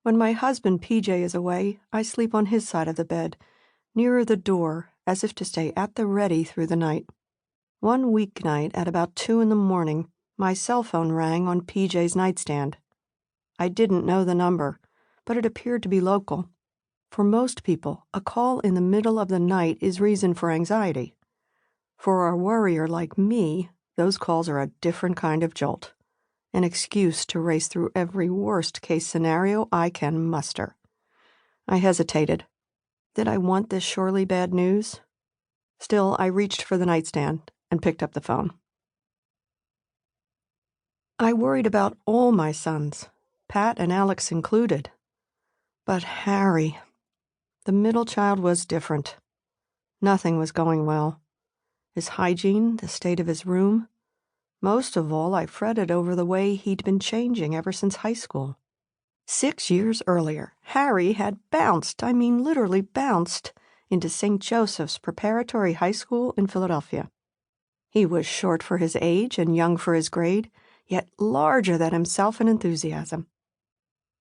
When my husband PJ is away, I sleep on his side of the bed, nearer the door, as if to stay at the ready through the night. One weeknight at about 2 a.m, my cell phone rang on PJ's nightstand. I didn't know the number, but it appeared to be local. For most people, a call in the middle of the night is reason for anxiety. For a worrier like me, those calls are a different kind of jolt. An excuse to race through every worst-case scenario I can muster. I hesitated. Did I want this surely bad news? Still, I reached for the nightstand and picked up the phone. I worried about all my sons, Pat and Alex included. But Harry, the middle child, was different. Nothing was going well. His hygiene, the state of his room. Most of all, I fretted over the way he'd been changing ever since high school. 6 years earlier, Harry had literally bounced, into St. Joseph's Preparatory High School in Philadelphia. He was short for his age and young for his grade, yet larger than himself in enthusiasm.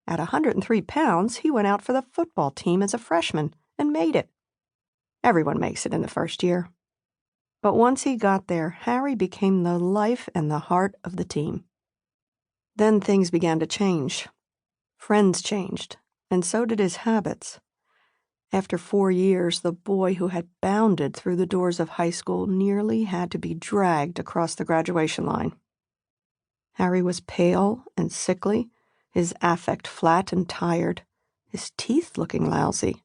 At 103 pounds, he went out for the football team as a freshman and made it. Everyone makes it in the first year. But once he got there, Harry became the life and the heart of the team. Then things began to change. Friends changed, and so did his habits. After 4 years, the boy who had bounded through the doors of high school nearly had to be dragged across the graduation line. Harry was pale and sickly, his affect flat and tired, his teeth looking lousy.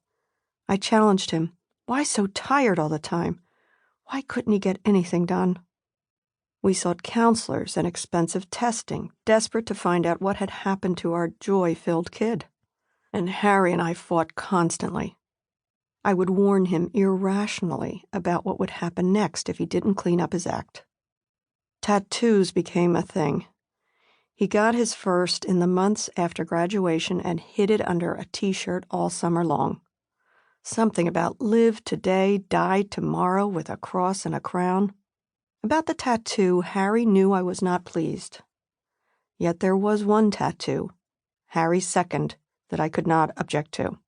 I challenged him. Why so tired all the time? Why couldn't he get anything done? We sought counselors and expensive testing, desperate to find out what had happened to our joy-filled kid. And Harry and I fought constantly. I would warn him irrationally about what would happen next if he didn't clean up his act. Tattoos became a thing. He got his first in the months after graduation and hid it under a t-shirt all summer long. Something about live today, die tomorrow with a cross and a crown. About the tattoo, Harry knew I was not pleased. Yet there was one tattoo, Harry's second, that I could not object to.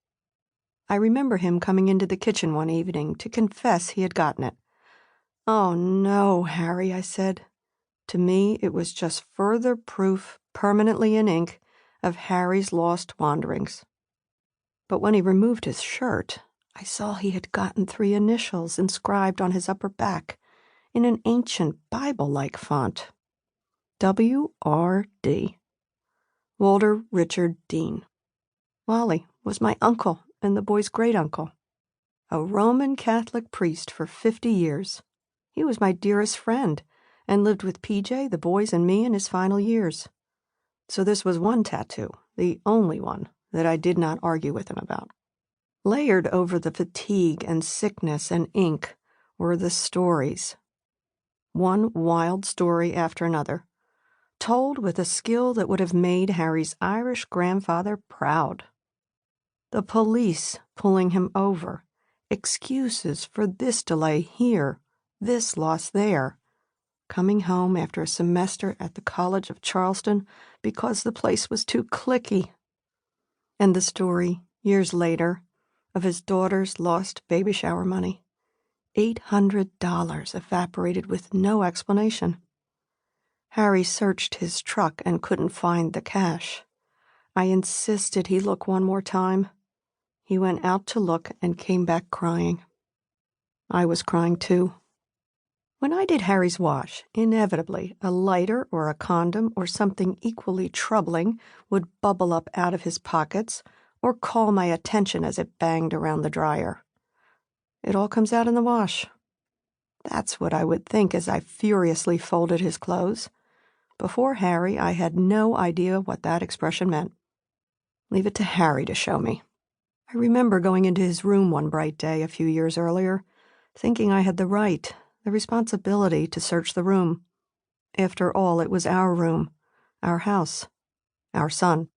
I remember him coming into the kitchen one evening to confess he had gotten it. "Oh no, Harry," I said. To me, it was just further proof, permanently in ink, of Harry's lost wanderings. But when he removed his shirt, I saw he had gotten 3 initials inscribed on his upper back in an ancient Bible-like font. W.R.D. Walter Richard Dean. Wally was my uncle and the boy's great-uncle. A Roman Catholic priest for 50 years. He was my dearest friend and lived with PJ, the boys, and me in his final years. So this was one tattoo, the only one, that I did not argue with him about. Layered over the fatigue and sickness and ink were the stories. One wild story after another, told with a skill that would have made Harry's Irish grandfather proud. The police pulling him over, excuses for this delay here, this loss there, coming home after a semester at the College of Charleston because the place was too cliquey. And the story, years later, of his daughter's lost baby shower money. $800 evaporated with no explanation. Harry searched his truck and couldn't find the cash. I insisted he look one more time. He went out to look and came back crying. I was crying too. When I did Harry's wash, inevitably a lighter or a condom or something equally troubling would bubble up out of his pockets or call my attention as it banged around the dryer. It all comes out in the wash. That's what I would think as I furiously folded his clothes. Before Harry, I had no idea what that expression meant. Leave it to Harry to show me. I remember going into his room one bright day a few years earlier, thinking I had the right, the responsibility to search the room. After all, it was our room, our house, our son.